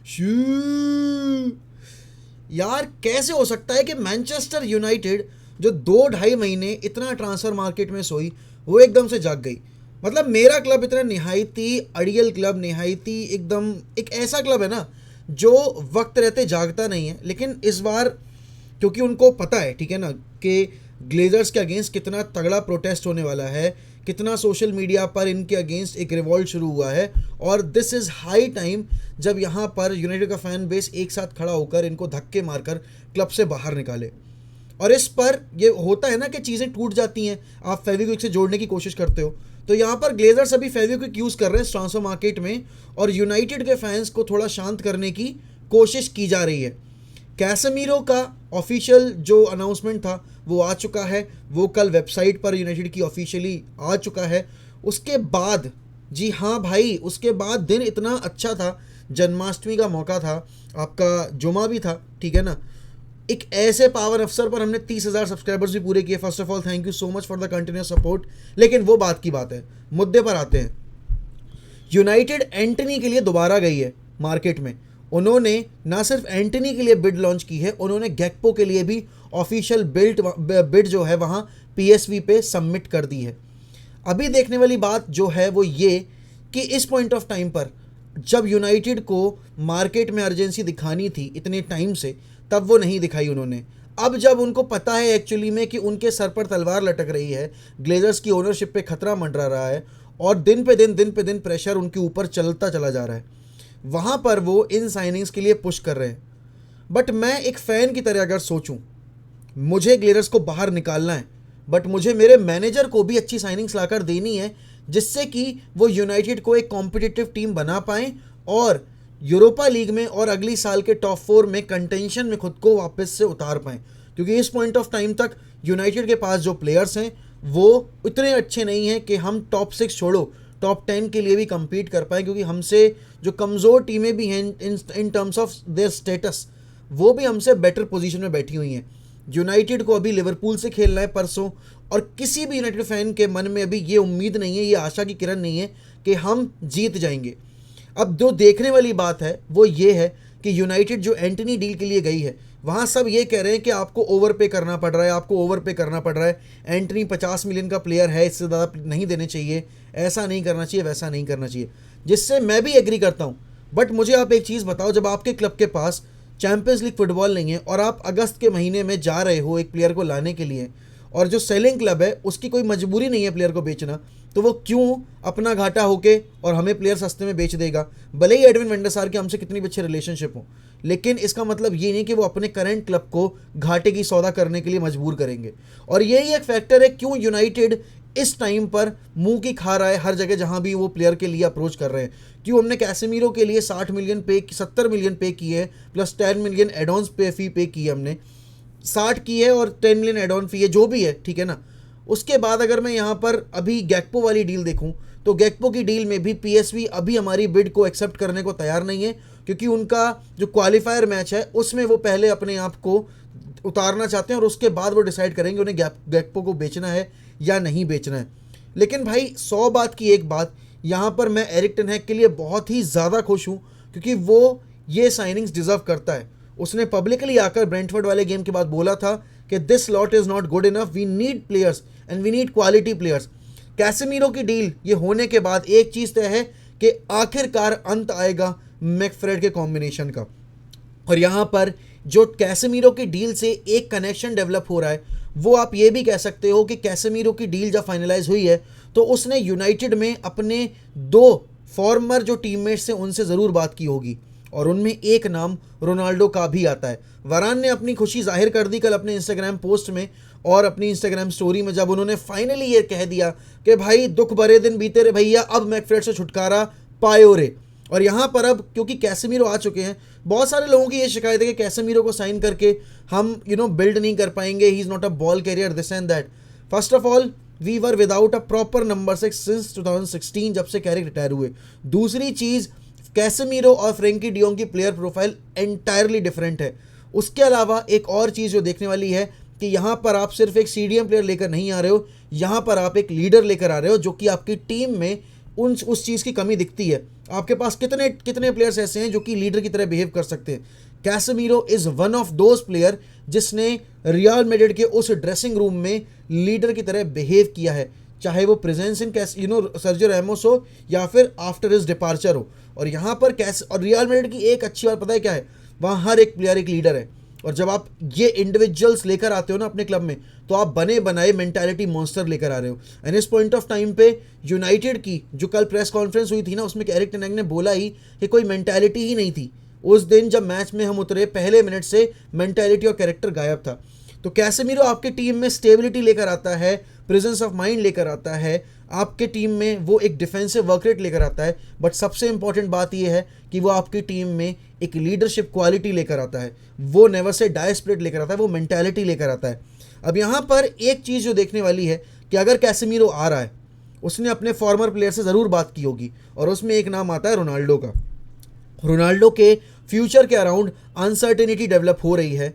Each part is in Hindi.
शू यार, कैसे हो सकता है कि मैनचेस्टर यूनाइटेड जो 2-2.5 महीने इतना ट्रांसफर मार्केट में सोई, वो एकदम से जाग गई। मतलब मेरा क्लब इतना निहायती अड़ियल क्लब, निहायती एकदम एक ऐसा क्लब है ना जो वक्त रहते जागता नहीं है, लेकिन इस बार क्योंकि उनको पता है, ठीक है ना, कि ग्लेजर्स के अगेंस्ट कितना तगड़ा प्रोटेस्ट होने वाला है, कितना सोशल मीडिया पर इनके अगेंस्ट एक रिवॉल्ट शुरू हुआ है, और दिस इज़ हाई टाइम जब यहाँ पर यूनाइटेड का फैन बेस एक साथ खड़ा होकर इनको धक्के मारकर क्लब से बाहर निकाले। और इस पर ये होता है ना कि चीज़ें टूट जाती हैं, आप फेविक्विक से जोड़ने की कोशिश करते हो, तो यहाँ पर ग्लेजर्स अभी फेविक्विक यूज़ कर रहे हैं ट्रांसफर मार्केट में, और यूनाइटेड के फैंस को थोड़ा शांत करने की कोशिश की जा रही है। कैसेमीरो का ऑफिशियल जो अनाउंसमेंट था वो आ चुका है, वो कल वेबसाइट पर यूनाइटेड की ऑफिशियली आ चुका है। उसके बाद, जी हाँ भाई, उसके बाद दिन इतना अच्छा था, जन्माष्टमी का मौका था, आपका जुमा भी था, ठीक है ना, एक ऐसे पावर अफसर पर हमने 30,000 सब्सक्राइबर्स भी पूरे किए। First of all thank you so much for the continuous support. लेकिन वो बात की बात है, मुद्दे पर आते हैं। यूनाइटेड एंटनी के लिए दोबारा गई है मार्केट में। उन्होंने ना सिर्फ एंटनी के लिए बिड लॉन्च की है, उन्होंने गेक्पो के लिए भी ऑफिशियल बिड जो है वहाँ पीएसवी पे सबमिट कर दी है। अभी देखने वाली बात जो है वो ये कि इस पॉइंट ऑफ टाइम पर जब यूनाइटेड को मार्केट में अर्जेंसी दिखानी थी इतने टाइम से, तब वो नहीं दिखाई उन्होंने। अब जब उनको पता है एक्चुअली में कि उनके सर पर तलवार लटक रही है, ग्लेजर्स की ओनरशिप पे खतरा मंडरा रहा है, और दिन पे दिन प्रेशर उनके ऊपर चलता चला जा रहा है, वहाँ पर वो इन साइनिंग्स के लिए पुश कर रहे हैं। बट मैं एक फ़ैन की तरह अगर सोचूं, मुझे ग्लेजर्स को बाहर निकालना है, बट मुझे मेरे मैनेजर को भी अच्छी साइनिंग्स लाकर देनी है, जिससे कि वो यूनाइटेड को एक कॉम्पिटिटिव टीम बना पाएँ और यूरोपा लीग में और अगली साल के टॉप 4 में कंटेंशन में खुद को वापस से उतार पाएँ। क्योंकि इस पॉइंट ऑफ टाइम तक यूनाइटेड के पास जो प्लेयर्स हैं वो इतने अच्छे नहीं हैं कि हम टॉप 6 छोड़ो, टॉप 10 के लिए भी compete कर पाए, क्योंकि हमसे जो कमज़ोर टीमें भी हैं in terms of their status, वो भी हमसे बेटर पोजीशन में बैठी हुई हैं। यूनाइटेड को अभी लिवरपूल से खेलना है परसों, और किसी भी यूनाइटेड फैन के मन में अभी ये उम्मीद नहीं है, ये आशा की किरण नहीं है कि हम जीत जाएंगे। अब जो देखने वाली बात है वो ये है कि यूनाइटेड जो एंटनी डील के लिए गई है, वहाँ सब ये कह रहे हैं कि आपको ओवर पे करना पड़ रहा है, आपको ओवर पे करना पड़ रहा है, एंटनी 50 मिलियन का प्लेयर है, इससे ज़्यादा नहीं देने चाहिए, ऐसा नहीं करना चाहिए, वैसा नहीं करना चाहिए, जिससे मैं भी एग्री करता हूँ। बट मुझे आप एक चीज़ बताओ, जब आपके क्लब के पास चैंपियंस लीग फुटबॉल नहीं है और आप अगस्त के महीने में जा रहे हो एक प्लेयर को लाने के लिए, और जो सेलिंग क्लब है उसकी कोई मजबूरी नहीं है प्लेयर को बेचना, तो वो क्यों अपना घाटा होके और हमें प्लेयर सस्ते में बेच देगा? भले ही एडविन वेंडर सार के हमसे कितनी भी अच्छी रिलेशनशिप हो, लेकिन इसका मतलब ये नहीं कि वो अपने करंट क्लब को घाटे की सौदा करने के लिए मजबूर करेंगे। और यही एक फैक्टर है क्यों यूनाइटेड इस टाइम पर मुंह की खा रहा है हर जगह जहां भी वो प्लेयर के लिए अप्रोच कर रहे हैं। क्यों हमने कैसेमीरो के लिए 60 मिलियन पे 70 मिलियन पे किए है, प्लस 10 मिलियन एडॉन्स पे फी पे की है हमने, 60 की है और 10 मिलियन एड ऑन फी है, जो भी है, ठीक है ना। उसके बाद अगर मैं यहाँ पर अभी गेक्पो वाली डील देखूँ, तो गेक्पो की डील में भी पीएसवी अभी हमारी बिड को एक्सेप्ट करने को तैयार नहीं है, क्योंकि उनका जो क्वालिफायर मैच है उसमें वो पहले अपने आप को उतारना चाहते हैं और उसके बाद वो डिसाइड करेंगे उन्हें गेक्पो को बेचना है या नहीं बेचना है। लेकिन भाई 100 बात की एक बात, यहाँ पर मैं एरिक टेन हैग के लिए बहुत ही ज़्यादा खुश हूँ, क्योंकि वो ये साइनिंग्स डिज़र्व करता है। उसने पब्लिकली आकर ब्रेंटफोर्ड वाले गेम के बाद बोला था कि this lot is not good enough, we need players and we need quality players. Casemiro की डील ये होने के बाद एक चीज़ तय है कि आखिरकार अंत आएगा मैकफ्रेड के कॉम्बिनेशन का। और यहाँ पर जो कैसेमीरो की डील से एक कनेक्शन डेवलप हो रहा है, वो आप ये भी कह सकते हो कि कैसेमीरो की डील जब फाइनलाइज हुई है तो उसने यूनाइटेड में अपने 2 फॉर्मर जो टीममेट्स हैं उनसे ज़रूर बात की होगी, और उनमें एक नाम रोनाल्डो का भी आता है। वरान ने अपनी खुशी जाहिर कर दी कल अपने इंस्टाग्राम पोस्ट में और अपनी इंस्टाग्राम स्टोरी में, जब उन्होंने फाइनली ये कह दिया कि भाई दुख भरे दिन बीते रे भैया, अब मैकफ्रेड से छुटकारा पायो रे। और यहाँ पर अब क्योंकि कैसेमीरो आ चुके हैं, बहुत सारे लोगों की ये शिकायत है कि कैसेमीरो को साइन करके हम बिल्ड नहीं कर पाएंगे, he is not a ball carrier, this and that. First of all we were without a proper number 6 since 2016 जब से कैरिक रिटायर हुए। दूसरी चीज़, कैसेमीरो और फ्रेंकी डियोंग की प्लेयर प्रोफाइल एंटायरली डिफरेंट है। उसके अलावा एक और चीज़ जो देखने वाली है कि यहाँ पर आप सिर्फ एक सीडीएम प्लेयर लेकर नहीं आ रहे हो, यहाँ पर आप एक लीडर लेकर आ रहे हो, जो कि आपकी टीम में उस चीज़ की कमी दिखती है। आपके पास कितने कितने प्लेयर्स ऐसे हैं जो कि लीडर की तरह बिहेव कर सकते हैं। Casemiro is one of those player जिसने रियल मैड्रिड के उस ड्रेसिंग रूम में लीडर की तरह बिहेव किया है, चाहे वो प्रेजेंस इन सर्जियो रैमोस हो या फिर आफ्टर हिज डिपार्चर हो। और यहाँ पर और रियल मैड्रिड की एक अच्छी बात पता है क्या है, वहाँ हर एक प्लेयर एक लीडर है। और जब आप ये इंडिविजुअल्स लेकर आते हो ना अपने क्लब में, तो आप बने बनाए मेंटालिटी मॉन्स्टर लेकर आ रहे हो। एंड इस पॉइंट ऑफ टाइम पे यूनाइटेड की जो कल प्रेस कॉन्फ्रेंस हुई थी ना, उसमें एरिक टेन हैग ने बोला ही कि कोई मेंटालिटी ही नहीं थी। उस दिन जब मैच में हम उतरे, पहले मिनट से मेंटालिटी और कैरेक्टर गायब था। तो कैसेमीरो आपके टीम में स्टेबिलिटी लेकर आता है, प्रेजेंस ऑफ माइंड लेकर आता है, आपके टीम में वो एक डिफेंसिव वर्क रेट लेकर आता है। बट सबसे इंपॉर्टेंट बात यह है कि वो आपकी टीम में एक लीडरशिप क्वालिटी लेकर आता है, वो नेवर से डाई स्प्लिट लेकर आता है, वो मेंटालिटी लेकर आता है। अब यहाँ पर एक चीज़ जो देखने वाली है कि अगर कैसेमीरो आ रहा है, उसने अपने फॉर्मर प्लेयर से ज़रूर बात की होगी, और उसमें एक नाम आता है रोनाल्डो का। रोनाल्डो के फ्यूचर के अराउंड अनसर्टेनिटी डेवलप हो रही है।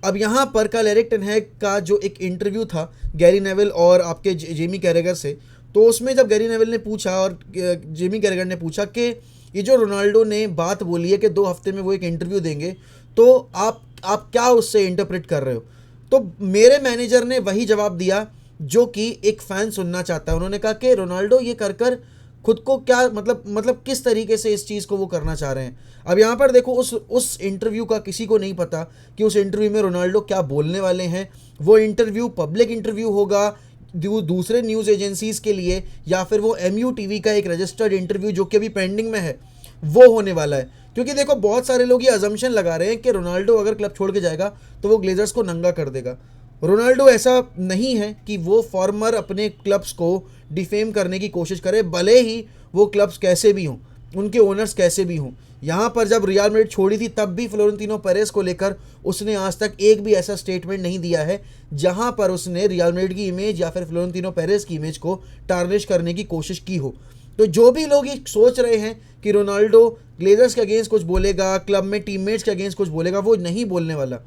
अब यहाँ पर कल एरिक टेन हैग का जो एक इंटरव्यू था गैरी नेविल और आपके जेमी कैरेगर से, तो उसमें जब गैरी नेविल ने पूछा और जेमी कैरेगर ने पूछा कि ये जो रोनाल्डो ने बात बोली है कि 2 हफ्ते में वो एक इंटरव्यू देंगे, तो आप क्या उससे इंटरप्रेट कर रहे हो, तो मेरे मैनेजर ने वही जवाब दिया जो कि एक फ़ैन सुनना चाहता है। उन्होंने कहा कि रोनाल्डो ये कर खुद को क्या मतलब किस तरीके से इस चीज़ को वो करना चाह रहे हैं। अब यहाँ पर देखो, उस इंटरव्यू का किसी को नहीं पता कि उस इंटरव्यू में रोनाल्डो क्या बोलने वाले हैं। वो इंटरव्यू पब्लिक इंटरव्यू होगा दूसरे न्यूज़ एजेंसीज़ के लिए, या फिर वो MUTV का एक रजिस्टर्ड इंटरव्यू जो कि अभी पेंडिंग में है वो होने वाला है। क्योंकि देखो, बहुत सारे लोग ये अजम्पशन लगा रहे हैं कि रोनाल्डो अगर क्लब छोड़ के जाएगा तो वो ग्लेजर्स को नंगा कर देगा। रोनाल्डो ऐसा नहीं है कि वो फॉर्मर अपने क्लब्स को डिफेम करने की कोशिश करे, भले ही वो क्लब्स कैसे भी हों, उनके ओनर्स कैसे भी हों। यहाँ पर जब रियल मैड्रिड छोड़ी थी तब भी फ्लोरेंटिनो पेरेस को लेकर उसने आज तक एक भी ऐसा स्टेटमेंट नहीं दिया है जहाँ पर उसने रियल मैड्रिड की इमेज या फिर फ्लोरेंटिनो पेरेस की इमेज को टार्निश करने की कोशिश की हो। तो जो भी लोग ये सोच रहे हैं कि रोनाल्डो ग्लेजर्स के अगेंस्ट कुछ बोलेगा, क्लब में टीममेट्स के अगेंस्ट कुछ बोलेगा, वो नहीं बोलने वाला।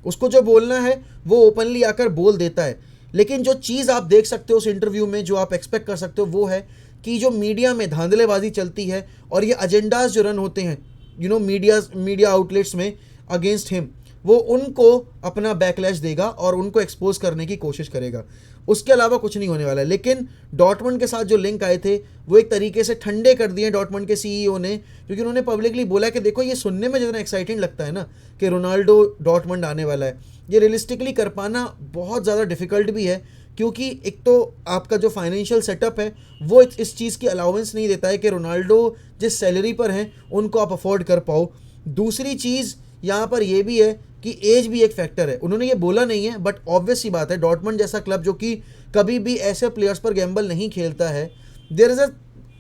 उसको जो बोलना है वो ओपनली आकर बोल देता है। लेकिन जो चीज़ आप देख सकते हो उस इंटरव्यू में, जो आप एक्सपेक्ट कर सकते हो, वो है कि जो मीडिया में धांधलेबाजी चलती है और ये एजेंडाज जो रन होते हैं मीडिया आउटलेट्स में अगेंस्ट हिम, वो उनको अपना बैकलैश देगा और उनको एक्सपोज करने की कोशिश करेगा। उसके अलावा कुछ नहीं होने वाला है। लेकिन डॉर्टमंड के साथ जो लिंक आए थे वो एक तरीके से ठंडे कर दिए डॉर्टमंड के CEO ने, क्योंकि उन्होंने पब्लिकली बोला कि देखो, ये सुनने में जितना एक्साइटिंग लगता है ना कि रोनाल्डो डॉर्टमंड आने वाला है, ये रियलिस्टिकली कर पाना बहुत ज़्यादा डिफ़िकल्ट भी है। क्योंकि एक तो आपका जो फाइनेंशियल सेटअप है वो इस चीज़ की अलाउंस नहीं देता है कि रोनाल्डो जिस सैलरी पर हैं उनको आप अफोर्ड कर पाओ। दूसरी चीज़ यहाँ पर ये भी है कि एज भी एक फैक्टर है। उन्होंने ये बोला नहीं है, बट ऑब्वियस सी बात है, डॉर्टमंड जैसा क्लब जो कि कभी भी ऐसे प्लेयर्स पर गैम्बल नहीं खेलता है, there is a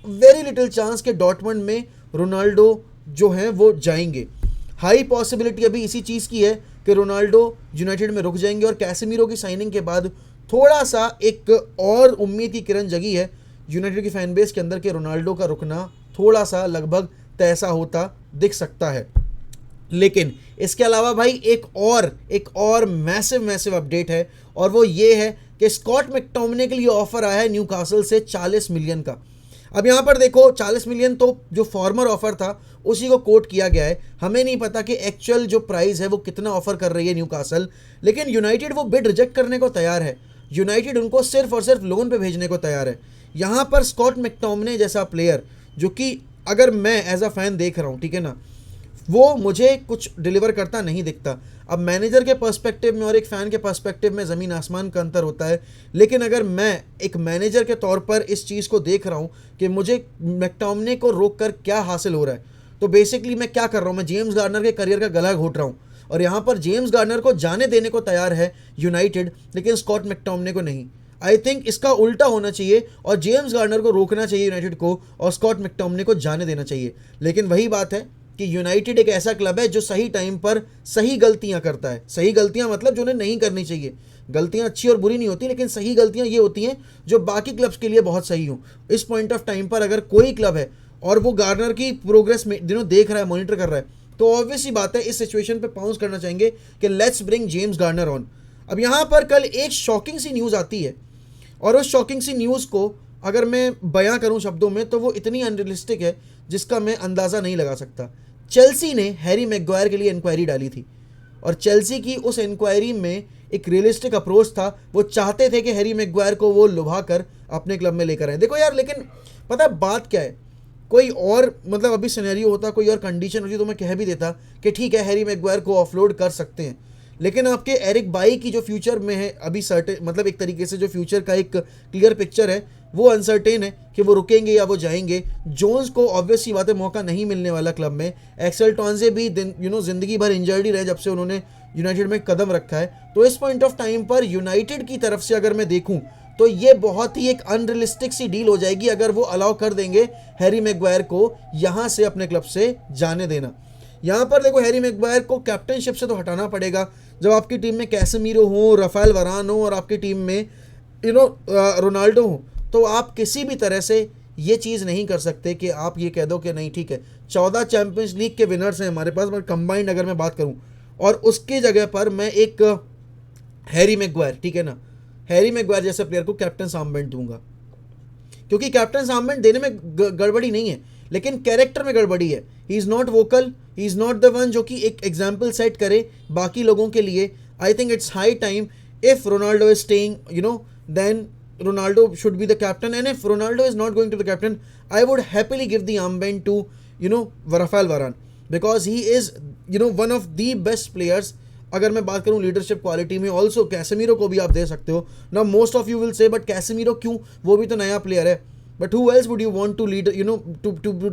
very little chance कि डॉर्टमंड में रोनाल्डो जो हैं वो जाएंगे। हाई पॉसिबिलिटी अभी इसी चीज़ की है कि रोनाल्डो यूनाइटेड में रुक जाएंगे, और कैसेमीरो की साइनिंग के बाद थोड़ा सा एक और उम्मीद की किरण जगी है यूनाइटेड की फैन बेस के अंदर कि रोनाल्डो का रुकना थोड़ा सा लगभग तैसा होता दिख सकता है। लेकिन इसके अलावा भाई एक और मैसिव अपडेट है, और वो ये है कि स्कॉट मैकटोमिने के लिए ऑफर आया है न्यूकासल से 40 मिलियन का। अब यहाँ पर देखो, 40 मिलियन तो जो फॉर्मर ऑफर था उसी को कोट किया गया है। हमें नहीं पता कि एक्चुअल जो प्राइस है वो कितना ऑफर कर रही है न्यूकासल, लेकिन यूनाइटेड वो बिड रिजेक्ट करने को तैयार है। यूनाइटेड उनको सिर्फ और सिर्फ लोन पे भेजने को तैयार है। यहाँ पर स्कॉट मैकटोमिने जैसा प्लेयर, जो कि अगर मैं एज अ फैन देख रहा हूँ, ठीक है ना, वो मुझे कुछ डिलीवर करता नहीं दिखता। अब मैनेजर के पर्सपेक्टिव में और एक फ़ैन के पर्सपेक्टिव में ज़मीन आसमान का अंतर होता है। लेकिन अगर मैं एक मैनेजर के तौर पर इस चीज़ को देख रहा हूँ कि मुझे मैकटोमिने को रोक कर क्या हासिल हो रहा है, तो बेसिकली मैं क्या कर रहा हूँ, मैं जेम्स गार्डनर के करियर का गला घोट रहा हूँ। और यहाँ पर जेम्स गार्डनर को जाने देने को तैयार है यूनाइटेड, लेकिन स्कॉट मैकटोमिने को नहीं। आई थिंक इसका उल्टा होना चाहिए, और जेम्स गार्डनर को रोकना चाहिए यूनाइटेड को, और स्कॉट मैकटोमिने को जाने देना चाहिए। लेकिन वही बात है कि यूनाइटेड एक ऐसा क्लब है जो सही टाइम पर सही गलतियां करता है। सही गलतियां मतलब जो उन्हें नहीं करनी चाहिए। गलतियां अच्छी और बुरी नहीं होती, लेकिन सही गलतियां ये होती हैं जो बाकी क्लब्स के लिए बहुत सही हो। इस पॉइंट ऑफ टाइम पर अगर कोई क्लब है और वो गार्डनर की प्रोग्रेस में दिनों देख रहा है, मॉनिटर कर रहा है, तो ऑब्वियस ही बात है इस सिचुएशन पे पाउंस करना चाहेंगे कि let's bring James Gardner on. अब यहाँ पर कल एक शॉकिंग सी न्यूज़ आती है, और उस शॉकिंग सी न्यूज़ को अगर मैं बयां करूं शब्दों में तो वो इतनी अनरियलिस्टिक है जिसका मैं अंदाज़ा नहीं लगा सकता। चेल्सी ने हैरी मैग्वायर के लिए इंक्वायरी डाली थी और चेल्सी की उस इंक्वायरी में एक रियलिस्टिक अप्रोच था। वो चाहते थे कि हैरी मैग्वायर को वो लुभा कर अपने क्लब में लेकर आए। देखो यार, लेकिन पता है बात क्या है, कोई और मतलब अभी सिनेरियो होता, कोई और कंडीशन होती तो मैं कह भी देता कि ठीक है हैरी मैग्वायर को ऑफलोड कर सकते हैं, लेकिन आपके एरिक बाई की जो फ्यूचर में है अभी सर्टेन, मतलब एक तरीके से जो फ्यूचर का एक क्लियर पिक्चर है वो अनसर्टेन है कि वो रुकेंगे या वो जाएंगे। जोन्स को ऑब्वियस ही बात है मौका नहीं मिलने वाला क्लब में। एक्सेल टॉन्जे भी ज़िंदगी भर इंजर्ड ही रहे जब से उन्होंने यूनाइटेड में कदम रखा है। तो इस पॉइंट ऑफ टाइम पर यूनाइटेड की तरफ से अगर मैं देखूं तो ये बहुत ही एक अनरियलिस्टिक सी डील हो जाएगी अगर वो अलाउ कर देंगे हैरी मैग्वायर को यहाँ से अपने क्लब से जाने देना। यहाँ पर देखो हैरी मैग्वायर को कैप्टनशिप से तो हटाना पड़ेगा। जब आपकी टीम में कैसेमीरो हो, राफेल वरान हो और आपकी टीम में रोनाल्डो हो, तो आप किसी भी तरह से ये चीज़ नहीं कर सकते कि आप ये कह दो कि नहीं ठीक है 14 चैंपियंस लीग के विनर्स हैं हमारे पास, बट कंबाइंड अगर मैं बात करूँ और उसकी जगह पर मैं एक हैरी मैग्वायर, ठीक है ना, हैरी मैग्वायर जैसे प्लेयर को कैप्टन आर्मबैंड दूंगा, क्योंकि कैप्टन आर्मबैंड देने में गड़बड़ी नहीं है लेकिन कैरेक्टर में गड़बड़ी है। ही is not vocal, he is not the one जो कि एक एग्जाम्पल सेट करे बाकी लोगों के लिए। I think it's high time if Ronaldo is staying then Ronaldo should be the captain, and if Ronaldo is not going to be the captain, I would happily give the armband to Rafael Varane, because he is one of the best players। अगर मैं बात करूं लीडरशिप क्वालिटी में, ऑल्सो कैसेमीरो को भी आप दे सकते हो ना। Most of you will say but Casemiro क्यों, वो भी तो नया प्लेयर है, but who else would you want to lead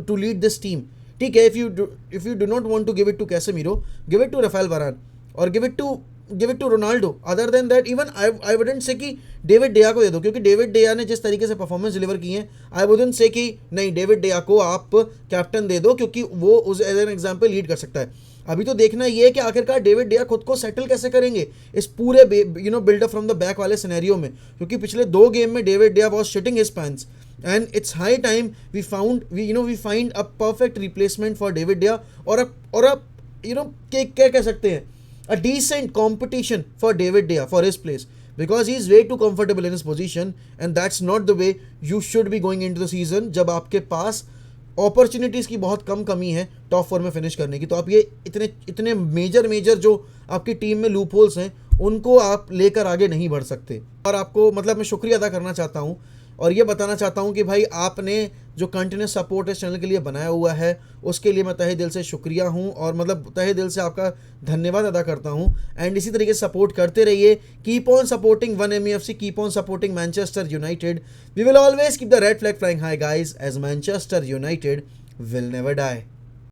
to lead this team. ठीक है, if you do not want to give it to Casemiro, give it to Raphael Varane और give it to Ronaldo. Other than that even I wouldn't say कि डेविड डेया को दे दो, क्योंकि डेविड डेया ने जिस तरीके से परफॉर्मेंस डिलीवर की है, आई वुडंट से कि नहीं डेविड डेया को आप कैप्टन दे दो, क्योंकि वो उस एज एन एग्जाम्पल लीड कर सकता है। अभी तो देखना ये है कि आखिरकार डेविड डेया खुद को सेटल कैसे करेंगे इस पूरे बिल्डअप फ्रॉम द बैक वाले सिनेरियो में, क्योंकि पिछले 2 गेम में David Dea was shitting his pants and it's high time we find a perfect replacement for David Dea और क्या कह सकते हैं, a decent competition for David Dea for his place, because he is way too comfortable in his position and that's not the way you should be going into the season जब आपके पास अपॉर्चुनिटीज़ की बहुत कम कमी है टॉप 4 में फिनिश करने की। तो आप ये इतने मेजर जो आपकी टीम में लूप होल्स हैं उनको आप लेकर आगे नहीं बढ़ सकते। और आपको मतलब मैं शुक्रिया अदा करना चाहता हूँ और ये बताना चाहता हूँ कि भाई आपने जो कंटिन्यूस सपोर्ट इस चैनल के लिए बनाया हुआ है उसके लिए मैं तहे दिल से शुक्रिया हूँ और मतलब तहे दिल से आपका धन्यवाद अदा करता हूँ। एंड इसी तरीके से सपोर्ट करते रहिए। Keep on supporting 1MEFC, keep on supporting Manchester United. We will always keep the red flag flying high guys, as Manchester United will never die.